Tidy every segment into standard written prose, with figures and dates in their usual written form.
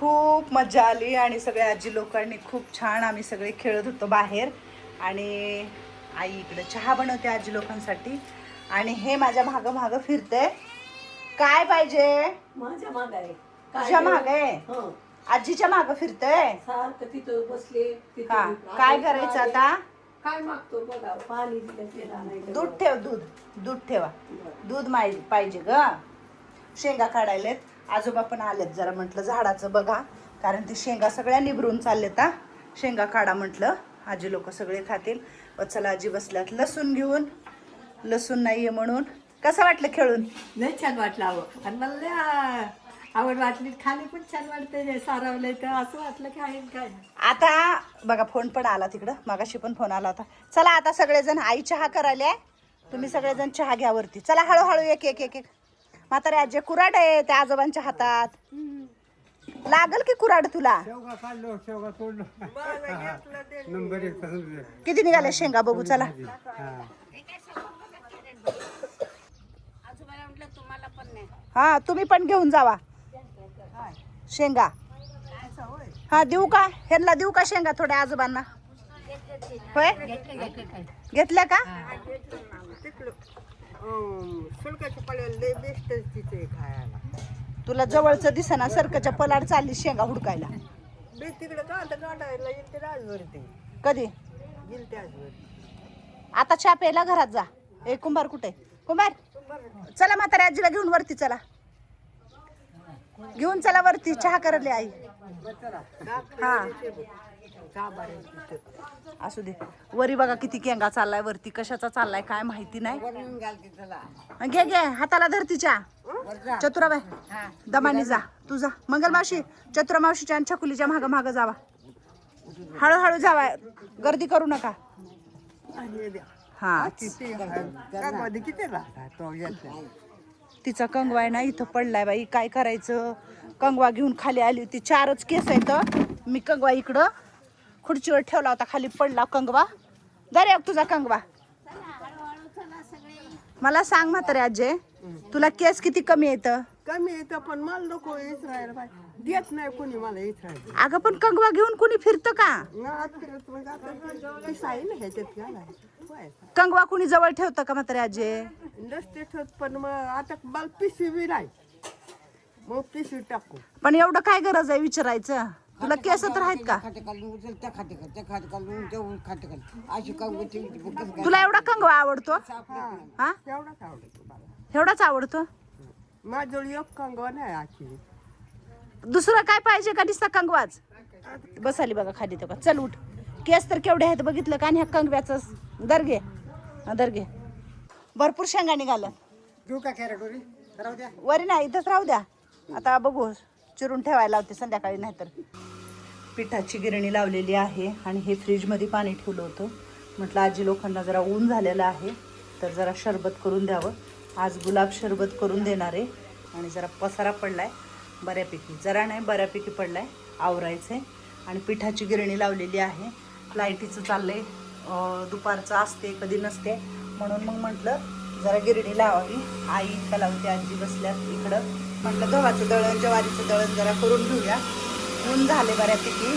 खूप मजा आली आणि सगळ्या आजी लोकांनी खूप छान आम्ही सगळे खेळत होतो बाहेर. आणि आई इकडे चहा बनवते आजी लोकांसाठी आणि हे माझ्या मागं मागं फिरते. काय पाहिजे? माझ्या माग आहे. तुझ्या माग आहे? हो. आजीच्या मागं फिरतय. सारखं तिथं बसले हा, काय करायचं आता? काय मागतो बघा, पाणी दिलं ते आणायचं. दूध ठेव, दूध ठेवा. दूध पाहिजे ग. शेंगा काढायलेत. आजोबा पण आलेत. जरा म्हटलं झाडाचं बघा, कारण ते शेंगा सगळ्या निभरून चाललेत. शेंगा काढा म्हटलं, आजी लोक सगळे खातील. चला आजी बसल्यात लसूण घेऊन. लसूण नाहीये म्हणून. कसं वाटलं खेळून? लय छान वाटलं आवड, आणि मला लय आवड वाटली. खाली पण छान वाटते, सारावलंय तर असं वाटलं की आहे काय. आता बघा फोन पण आला तिकडं, मागाशी पण फोन आला होता. चला आता सगळेजण, आई चहा करायला, तुम्ही सगळेजण चहा घ्या वरती. चला हळूहळू एक एक एक एक. म्हातारे आजी कुराड आहे त्या आजोबांच्या हातात. लागल की कुराड तुला? किती निघाले शेंगा बघू चला. हा, तुम्ही पण घेऊन जावा शेंगा. हा, देऊ का ह्यांना? देऊ का शेंगा थोड्या आजोबांना? होय, घेतल्या का? तुला जवळच दिसना, सरकच्या पलाड चालली शेंगा हुडकायला. कधी? आता चहा प्यायला घरात जा. ए कुंभार कुठे? कुंभार चला, म्हाताऱ्या आजीला घेऊन वरती चला. घेऊन चला वरती, चहा करले आई. हा, असू दे. वरी बघा किती केंगा चाललाय वरती. कशाचा चाललाय काय माहिती नाही. घे घे, हाताला धरती चहा. चतुराबाई दमानी जा. तू जा. मंगल मावशी, चतुरा मावशीच्या आणि छकुलीच्या मागं मागं जावा. हळूहळू जावा, गर्दी करू नका. हा, तिचा कंगवा आहे ना इथं पडलाय बाई. काय करायचं? कंगवा घेऊन खाली आली होती. 4च केस आहेत. मी कंगवा इकडं खुर्चीवर ठेवला होता, खाली पडला कंगवा. दरे तुझा कंगवा. मला सांग म्हातारे आजे, तुला केस किती कमी येतं? कमी येतं, पण मला नको इचरायला पाहिजे. देत नाही कोणी मला इचरायला. अगं पण कंगवा घेऊन कोणी फिरतं का? कंगवा कुणी जवळ ठेवतं का म्हातारे आजे? नसते ठेवत, पण मग आता मला पिशवी बी नाही, मग पिशवी टाकू. पण एवढं काय गरज आहे विचारायचं? तुला केस तर आहेत का? तुला एवढा कंगवा आवडतो? हा, एवढाच आवडतो मला. एवढाच आवडतो? माझ्याजवळ एक कंगवा नाही आखी. दुसरं काय पाहिजे का? दिसता कंगवाच बसाली बघा खाली. तो का चल उठ. केस तर केवढे आहेत बघितलं का? आणि ह्या कंगव्याचं दर्गे दर्गे. भरपूर शेंगा निघाल्या. घेऊ का कॅरेटोरी? राहू द्या, वरी नाही, इथंच राहू द्या. आता बघू, चिरून ठेवायला लावते संध्याकाळी. नाही तर पिठाची गिरणी लावलेली आहे आणि हे फ्रीजमध्ये पाणी ठेवलं होतं. म्हटलं आजी लोकांना जरा ऊन झालेलं आहे, तर जरा शरबत करून द्यावं. आज गुलाब शरबत करून देणार आहे. आणि जरा पसारा पडलाय बऱ्यापैकी, जरा नाही बऱ्यापैकी पडलाय, आवरायचं आहे. आणि पिठाची गिरणी लावलेली आहे. लाईटीचं चाललंय, दुपारचं असते कधी नसते, म्हणून मग म्हटलं जरा गिरणी लावावी. आई इतका लावते, आजी बसल्यात इकडं. म्हटलं गव्हाचं दळण ज्वारीचं दळण जरा करून घेऊया. ऊन झाले बऱ्यापैकी.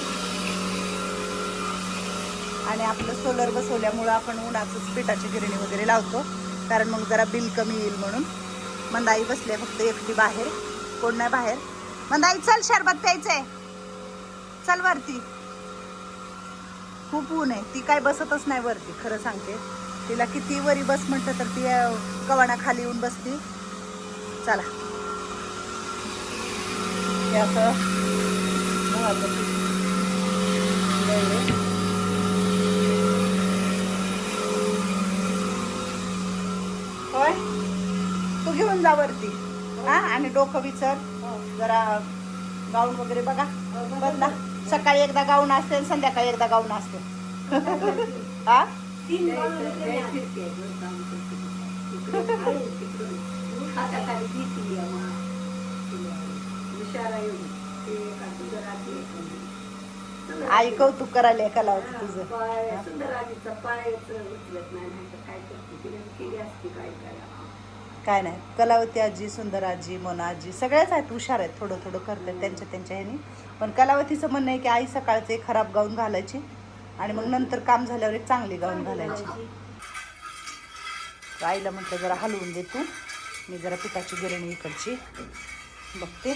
आणि आपलं सोलर बसवल्यामुळं आपण उन्हाचंच पिठाची गिरणी वगैरे लावतो, कारण मग जरा बिल कमी येईल म्हणून. मंदाई बसले फक्त एकटी बाहेर, कोण नाही बाहेर. मंदाई चल, शरबत प्यायचंय, चल वरती. खूप ऊन आहे. ती काय बसतच नाही वरती, खरं सांगते. तिला किती वरी बस म्हटलं तर ती कवाना खाली येऊन बसती. चला, हे असं गव्हाचं पीठ दळलंय. होय, तू घेऊन जा वरती. हा, आणि डोकं विचार जरा. गाऊन वगैरे बघा बदला. सकाळी एकदा गाऊन असते आणि संध्याकाळी एकदा गाऊन असते. हा, आई कौतुक करायला एकाला होतं तुझं. काय नाही, कलावती आजी, सुंदर आजी, मोना आजी सगळ्याच आहेत, हुशार आहेत, थोडं थोडं करतात त्यांच्या ह्यानी. पण कलावतीचं म्हणणं आहे की आई सकाळचं एक खराब गाऊन घालायची आणि मग नंतर काम झाल्यावर एक चांगली गाऊन घालायची. आईला म्हटलं जरा हलवून दे तू, मी जरा पिठाची गिरणी इकडची बघते.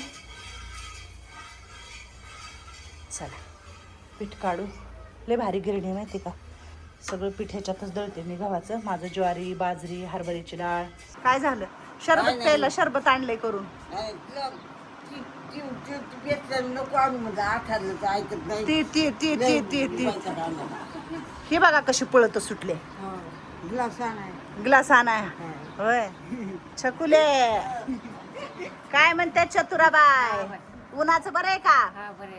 चला पीठ काढू. लय भारी गिरणी आहे माहिती का, सगळं पीठ ह्याच्यातच दळते मी गव्हाचं. माझं ज्वारी, बाजरी, हरभऱ्याची डाळ. काय झालं? शरबत प्यायला शरबत आणलंय करून. नको आणू म्हणजे आठारलं ऐकत नाही. ती हे बघा कशी पळत सुटले. ग्लास आणाय ग्लास आणाय होय. छकुले काय म्हणते चतुराबाई, उन्हाचं बरं आहे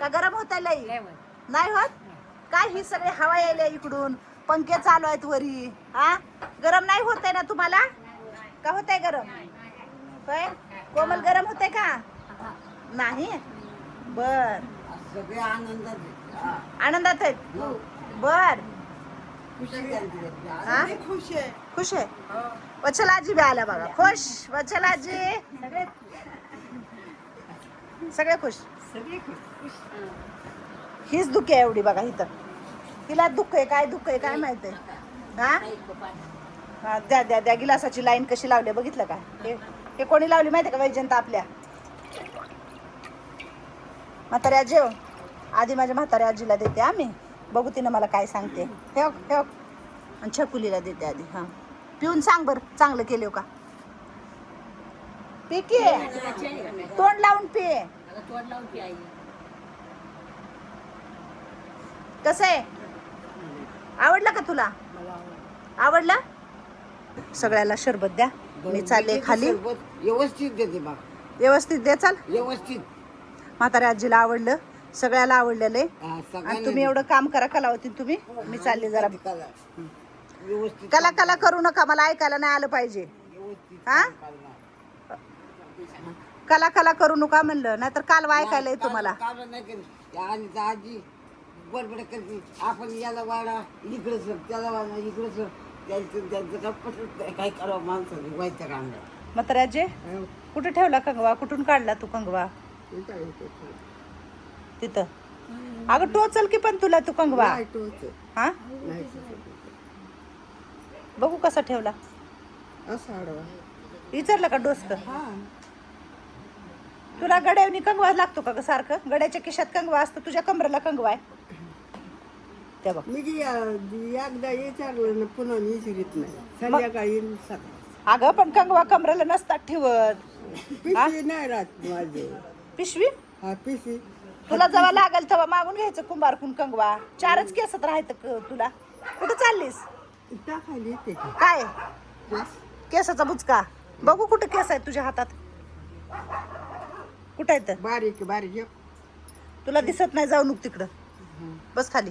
का गरम होत लई? नाही होत काय? ही सगळी हवा यायला इकडून, पंखे चालू आहेत वरी. हा गरम नाही होत आहे ना तुम्हाला? का होत आहे गरम? होय कोमल, गरम होते का? नाही. बर सगळे आनंदात आनंदात आहेत. बर हा खुश आहे. खुश आहे. वच्छलाजी बी आल्या बघा, खुश. वच्छलाजी सगळे खुश. हीच दुःख आहे एवढी बघा इथं. तिला दुःख आहे, काय दुःख आहे काय माहित आहे. हा द्या द्या द्या. गिलासाची लाईन कशी लावली बघितलं का? हे कोणी लावली माहिती आहे का? वैजंता आपल्या म्हाताऱ्या आजी. आधी माझ्या म्हाताऱ्या आजीला देते आम्ही, बघू तिनं मला काय सांगते. ठेव ठेव. आणि छकुलीला देते आधी. हां पिऊन सांग बरं चांगलं केलं का? पी की, तोंड लावून पी. कसं आहे? आवडलं का तुला? आवडलं? सगळ्याला शरबत द्या. मी चालले खाली. व्यवस्थित देते बा, व्यवस्थित द्या. चाल. व्यवस्थित. म्हाताऱ्या आजीला आवडलं, सगळ्याला आवडलेलं आहे. हा, आणि सगळ्यांना तुम्ही एवढं काम करा कलावती तुम्ही. मी चालले जरा. कला. व्यवस्थित कला कला करू नका, मला ऐकायला नाही आलं पाहिजे. हा कला कला करू नका म्हणलं, नाहीतर कालवा ऐकायला येतो मला. कारण नाही केलं. आणि आजी बडबड करते, आपण याला वाडा इकडं सर, त्याला वाडा इकडं सर. त्यांचं काय करावं माणसाने व्हायचं काम नाही. म्हाताऱ्या आजी कुठे ठेवला कंगवा? कुठून काढला तू कंगवा? तिथं. अगं टोचल की पण तुला तू कंगवा. हा बघू कसा ठेवला. विचारलं का डोसक? तुला गड्यावनी कंगवा लागतो का ग सारखं? गड्याच्या खिशात कंगवा असतो, तुझ्या कमरेला कंगवा आहे. त्या बघ मी एकदा विचारलं ना पुन्हा विचारित नाही. संध्याकाळी अगं पण कंगवा कमरेला नसतात ठेवत. पिशवी नाही राहत माझे. पिशवी हा पिशवी तुला जेव्हा लागेल तेव्हा मागून घ्यायचं कुंभारकून कंगवा. 4च केसात राहायचं तुला. कुठं चाललीस? टाकायला येते का? काय केसाचा बुचका? बघू कुठं केस आहे तुझ्या हातात. कुठं आहे तर? बारीक बारीक. तुला दिसत नाही, जाऊ नको तिकडं. बस खाली.